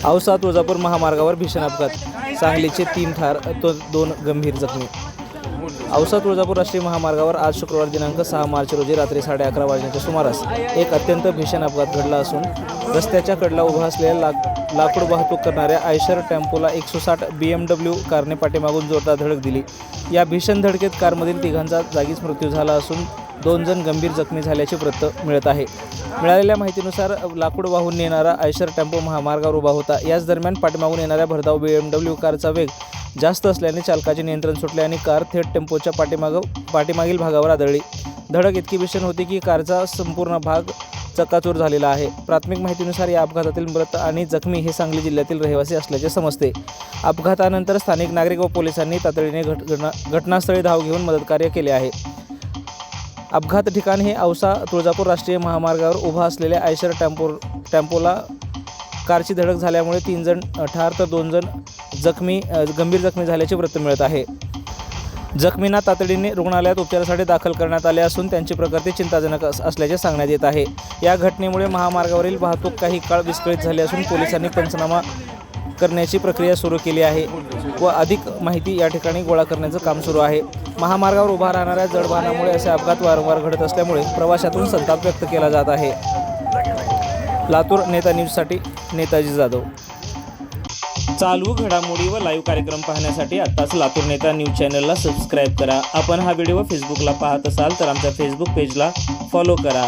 औसा तुळजापूर महामार्गावर भीषण अपघात, सांगलीचे 3 ठार, 2 गंभीर जखमी. औसा तुळजापूर राष्ट्रीय महामार्गावर आज शुक्रवार दिनांक 6 मार्च रोजी रात्री 11:30 वाजण्याच्या सुमारास एक अत्यंत भीषण अपघात घडला असून रस्त्याच्या कडेला उभा असलेल्या लाकूड वाहतूक करणाऱ्या आयशर टेम्पोला 160 BMW कारने पाठीमागून जोरदार धडक दिली. या भीषण धडकेत कारमधील तिघांचा जागीच मृत्यू झाला असून 2 जण गंभीर जखमी झाल्याचे वृत्त मिळत आहे. मिळालेल्या माहितीनुसार लाकूड वाहून नेणारा आयशर टेम्पो महामार्गावर उभा होता. याच दरम्यान पाठीमागून येणाऱ्या भरधाव BMW कारचा वेग जास्त असल्याने चालकाचे नियंत्रण सुटले आणि कार थेट टेम्पोच्या पाठीमागील भागावर आदळली. धडक इतकी भीषण होती की कारचा संपूर्ण भाग चक्काचूर झालेला आहे. प्राथमिक माहितीनुसार या अपघातातील मृत आणि जखमी हे सांगली जिल्ह्यातील रहिवासी असल्याचे समजते. अपघातानंतर स्थानिक नागरिक व पोलिसांनी तातडीने घटनास्थळी धाव घेऊन मदतकार्य केले आहे. अपघात ठिकाण हे औसा तुळजापूर राष्ट्रीय महामार्गावर उभा असलेल्या आयशर टेम्पोला कारची धडक झाल्यामुळे 3 जण ठार तर 2 जण गंभीर जखमी झाल्याचे वृत्त मिळत आहे. जखमींना तातडीने रुग्णालयात उपचारासाठी दाखल करण्यात आले असून त्यांची प्रकृती चिंताजनक असल्याचे सांगण्यात येत आहे. या घटनेमुळे महामार्गावरील वाहतूक काही काळ विस्कळीत झाली असून पोलिसांनी पंचनामा करण्याची प्रक्रिया सुरू केली आहे व अधिक माहिती या ठिकाणी गोळा करण्याचं काम सुरू आहे. महामार्गावर उभा राहणाऱ्या जड वाहनामुळे असे अपघात वारंवार घडत असल्यामुळे प्रवाशातून संताप व्यक्त केला जात आहे. लातूर नेता न्यूजसाठी नेताजी जाधव. चालू घडामोडी व लाईव्ह कार्यक्रम पाहण्यासाठी आत्ताच लातूर नेता न्यूज चॅनलला सबस्क्राईब करा. आपण हा व्हिडिओ फेसबुकला पाहत असाल तर आमच्या फेसबुक पेजला फॉलो करा.